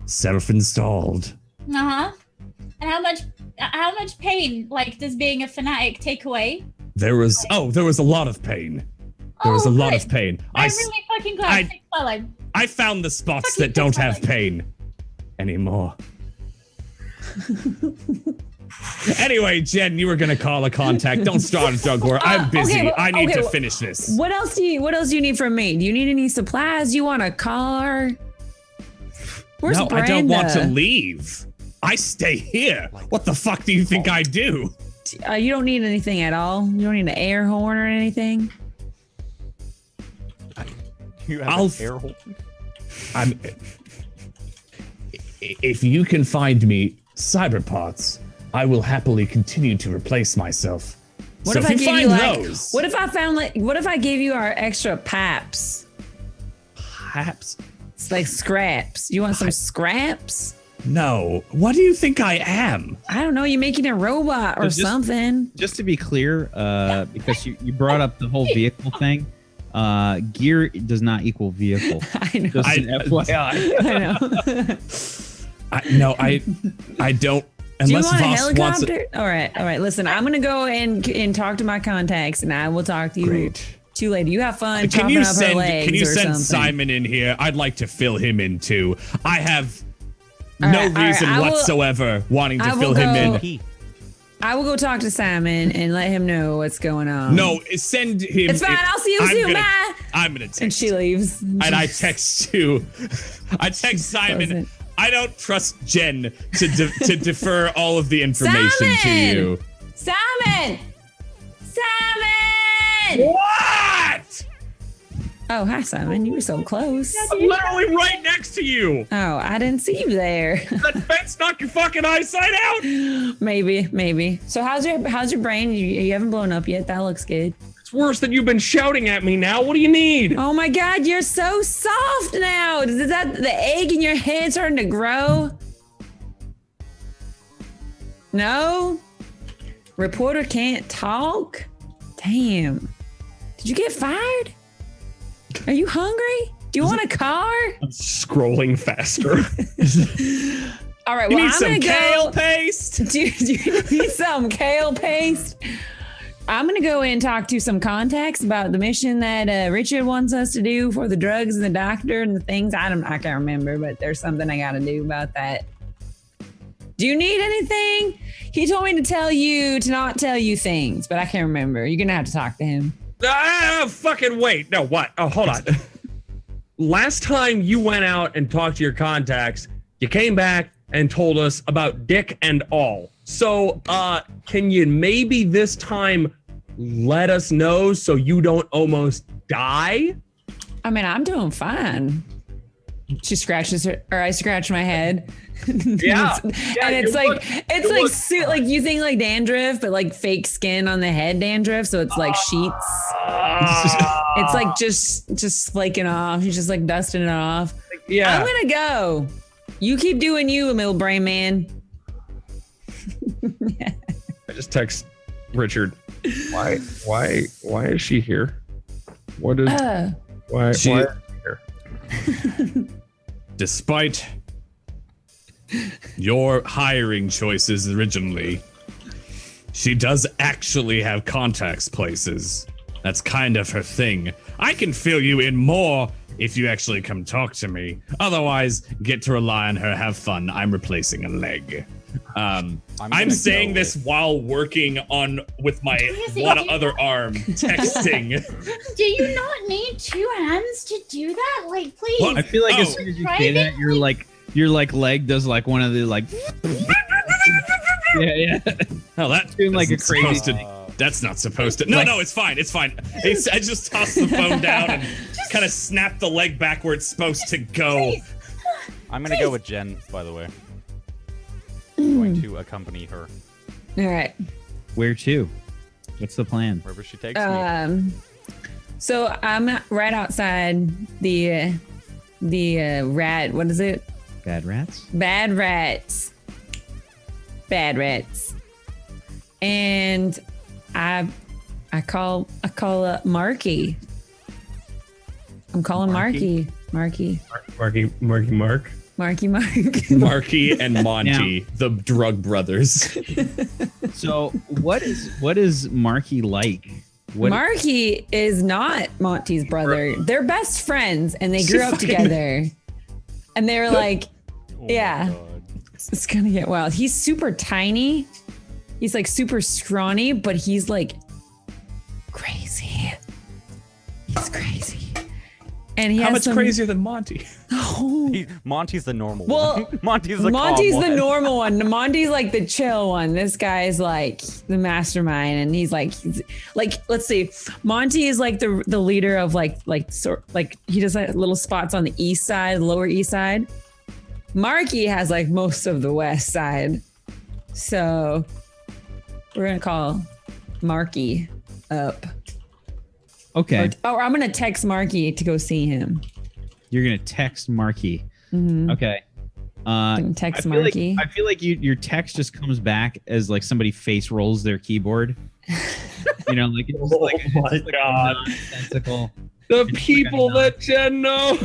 Self-installed. And how much pain, like, does being a fanatic take away? There was a lot of pain. There was a lot of pain. I'm really fucking glad. I found the spots that don't have pain anymore. Anyway, Jen, you were gonna call a contact. Don't start a drug war. I'm busy. I need to finish this. What else do you need from me? Do you need any supplies? You want a car? Where's No, Brenda? I don't want to leave. I stay here. What the fuck do you think I do? You don't need anything at all? You don't need an air horn or anything? You have an air horn? If you can find me cyber parts, I will happily continue to replace myself. What if I give you those? What if I gave you our extra paps? Paps? It's like scraps. You want some scraps? No. What do you think I am? I don't know. You're making a robot or something. Just to be clear, because you brought up the whole vehicle thing, gear does not equal vehicle. I know. Just an FYI. I know. I don't. Do you Unless want a Voss wants helicopter? All right. Listen, I'm gonna go and talk to my contacts, and I will talk to you too later. You have fun. Can you send send Simon in here? I'd like to fill him in too. I have no reason whatsoever wanting to fill him in. I will go talk to Simon and let him know what's going on. No, send him. It's fine. I'll see you soon. Bye. I'm gonna text. And she leaves. And I text you. I text Simon. I don't trust Jen to defer all of the information to you. Simon! What? Oh, hi, Simon. You were so close. I'm literally right next to you. Oh, I didn't see you there. That fence knocked your fucking eyesight out? Maybe. So how's your brain? You haven't blown up yet. That looks good. It's worse than you've been shouting at me now. What do you need? Oh my God, you're so soft now. Is that the egg in your head starting to grow? No? Reporter can't talk? Damn. Did you get fired? Are you hungry? Do you want a car? I'm scrolling faster. All right, You well, need I'm some gonna kale go. paste? Do you need some kale paste? I'm gonna go and talk to some contacts about the mission that Richard wants us to do for the drugs and the doctor and the things. I can't remember, but there's something I gotta do about that. Do you need anything? He told me to tell you to not tell you things, but I can't remember. You're gonna have to talk to him. Fucking wait. No, what? Oh, hold on. Last time you went out and talked to your contacts, you came back and told us about Dick and all. So, can you maybe this time let us know so you don't almost die? I mean, I'm doing fine. She scratches her, or I scratch my head. Yeah. And it's like you think like dandruff, but like fake skin on the head dandruff. So it's like sheets. It's like just flaking off. He's just like dusting it off. Yeah. I'm gonna go. You keep doing you, little brain man. I just text Richard. Why is she here? What is why is she here? Despite your hiring choices originally, she does actually have contacts places. That's kind of her thing. I can fill you in more if you actually come talk to me. Otherwise, get to rely on her, have fun. I'm replacing a leg. I'm saying this while working with my one other arm, texting. Do you not need two hands to do that? Like, please. Well, I feel like as soon as you say that, your leg does like one of the like. yeah. Oh, that's doing like a crazy. That's not supposed to. No, it's fine. It's fine. I just tossed the phone down and kind of snapped the leg back where it's supposed to go. I'm gonna go with Jen, by the way. I'm going to accompany her. All right. Where to? What's the plan? Wherever she takes me. So I'm right outside the rat. What is it? Bad rats. Bad rats. Bad rats. And I call Marky. I'm calling Marky. Marky. Mark. Marky. Marky and Monty, the drug brothers. So what is Marky like? Marky is not Monty's brother. They're best friends and they grew up together. And they were like, yeah, it's gonna get wild. He's super tiny. He's like super scrawny, but he's like crazy. He's crazy. And he How has much crazier than Monty? Oh. Monty's the normal Well, one. Monty's the normal one. Monty's like the chill one. This guy's like the mastermind, and he's like let's see. Monty is like the leader of like he does like little spots on the east side, lower east side. Marky has like most of the west side. So we're gonna call Marky up. Okay. Or I'm gonna text Marky to go see him. You're gonna text Marky. Mm-hmm. Okay. Text Marky. I feel like your text just comes back as like somebody face rolls their keyboard. You know, like it's Oh like, my it's like God. nonsensical. The people that Jen knows.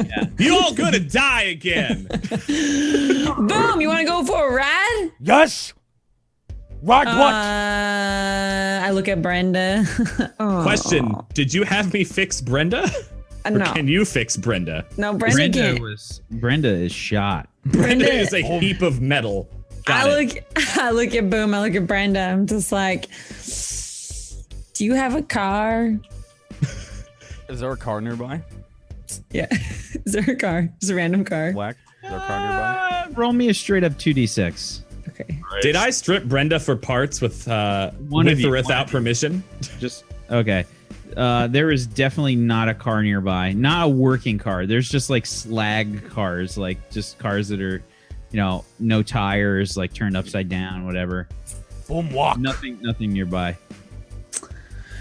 Yeah. You all gonna die again. Boom! You want to go for a ride? Yes. Ride what? I look at Brenda. Oh. Question: did you have me fix Brenda? Or No. can you fix Brenda? No, Brenda can't. Brenda is shot. Brenda is a heap of metal. I look at Boom. I look at Brenda. I'm just like, do you have a car? Is there a car nearby? Yeah. Is there a car? Just a random car. Black? Is there a car nearby? Roll me a straight up 2d6. Okay. Did I strip Brenda for parts with or without permission? Just okay. There is definitely not a car nearby. Not a working car. There's just like slag cars, like just cars that are, no tires, like turned upside down, whatever. Boom, walk. Nothing nearby.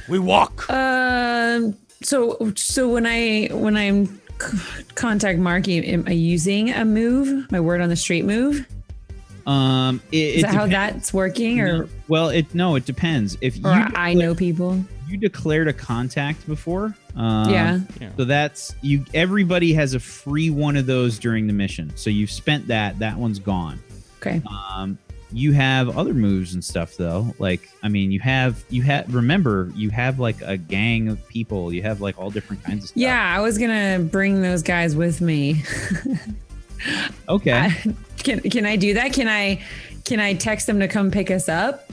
We walk. So when I contact Marky, am I using a move? My word on the street move? Is that how that's working, or? No. Well, it depends. If or I know people. You declared a contact before. Yeah. So that's you. Everybody has a free one of those during the mission. So you've spent that. That one's gone. Okay. You have other moves and stuff though. Like, I mean, remember, you have like a gang of people. You have like all different kinds of stuff. Yeah, I was gonna bring those guys with me. Okay. Can I do that? Can I text them to come pick us up?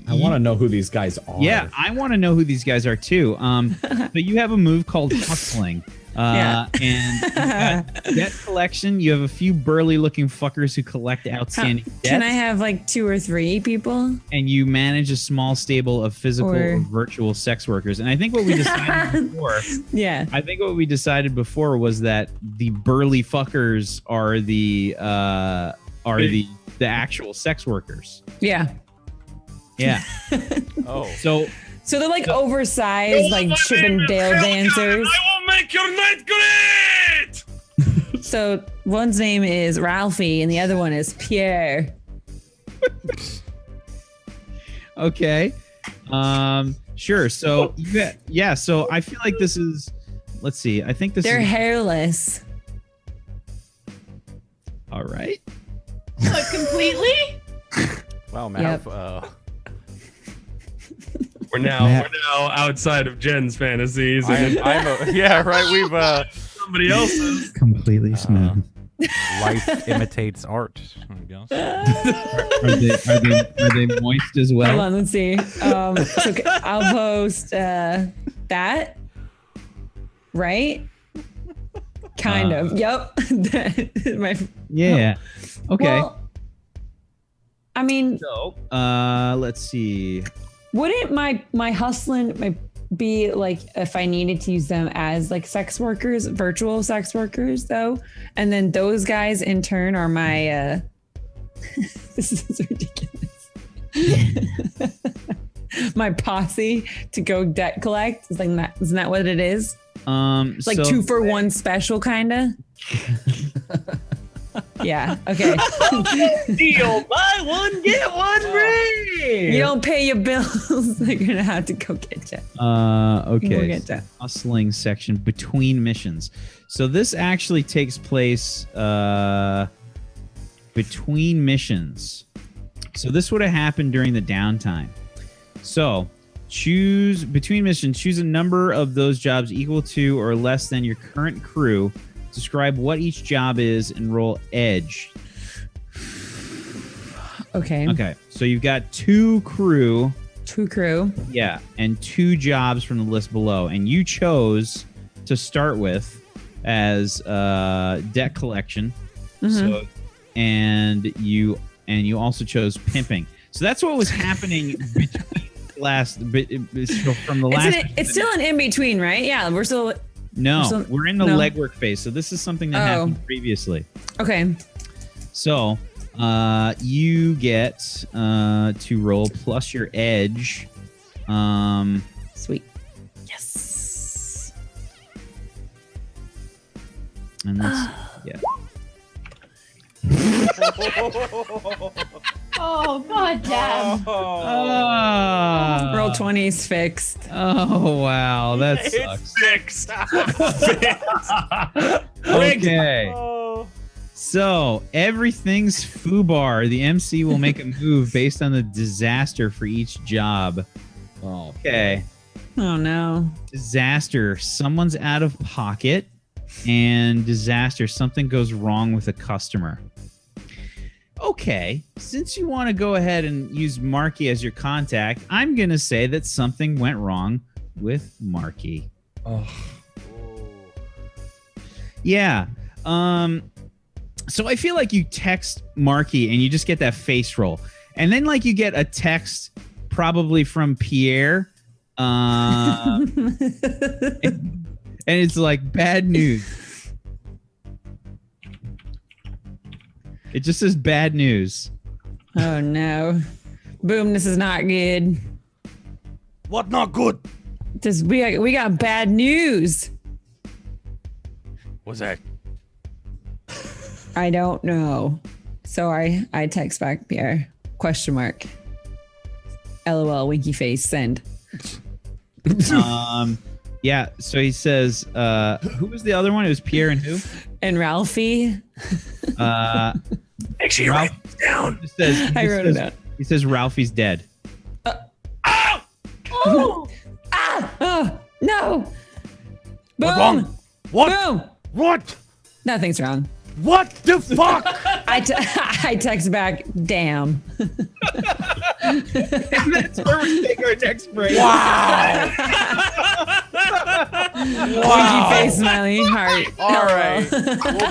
I want to know who these guys are. Yeah, I want to know who these guys are too. But you have a move called hustling. And you've got debt collection. You have a few burly-looking fuckers who collect outstanding debts. Can I have like 2 or 3 people? And you manage a small stable of physical or virtual sex workers. And I think what we decided before. Yeah. I think what we decided before was that the burly fuckers are the actual sex workers. Yeah. Yeah. Oh. So they're like oversized, like Chippendale dancers. I will make your night great. So one's name is Ralphie and the other one is Pierre. Okay. Sure. So yeah. So I feel like this is. Let's see. I think They're is hairless. all right. What, completely? Wow, Matt. Yep. We're now outside of Jen's fantasies. Yeah, right. We've somebody else's. Completely smooth. Life imitates art, I guess. Are they moist as well? Hold on, let's see. So I'll post that. Right? Kind of. Yep. Yeah. Okay. Well, I mean, So, let's see. wouldn't my hustling be like if I needed to use them as like sex workers, virtual sex workers though? And then those guys in turn are my this is ridiculous. My posse to go debt collect. It's like that, isn't that what it is? It's like 2 for 1 special kinda. Yeah. Okay. Deal. Buy one, get one free. You don't pay your bills, they're gonna have to go get you. Okay. We'll get that. Hustling section between missions. So this actually takes place between missions. So this would have happened during the downtime. So choose between missions. Choose a number of those jobs equal to or less than your current crew. Describe what each job is and roll edge. Okay. Okay. So you've got 2 crew. 2 crew. Yeah. And 2 jobs from the list below. And you chose to start with as debt collection. Mm-hmm. So and you also chose pimping. So that's what was happening from the last. It's still an in between, right? Yeah, we're still. No, we're in the legwork phase. So this is something that happened previously. Okay. So you get to roll plus your edge. Sweet. Yes. And that's yeah. Oh, god damn. Roll 20's fixed. Oh wow, that sucks. Fixed. Okay. So everything's foobar. The MC will make a move based on the disaster for each job. Oh, okay. Oh no. Disaster. Someone's out of pocket. And disaster. Something goes wrong with a customer. Okay. Since you want to go ahead and use Marky as your contact, I'm going to say that something went wrong with Marky. Oh. Yeah. So I feel like you text Marky and you just get that face roll. And then like you get a text probably from Pierre. And it's like bad news. It just says bad news. Oh no. Boom, this is not good. What not good? We got bad news. What's that? I don't know. So I text back Pierre. Question mark. LOL, winky face, send. Yeah, so he says, who was the other one? It was Pierre and who? And Ralphie. Make sure you write it down. I wrote it down. He says Ralphie's dead. Oh! Oh! No! Boom! What's wrong? What? Boom! What? Nothing's wrong. What the fuck? I text back, damn. And that's where we take our next break. Wow. Winky face, smiley heart. All right. We'll be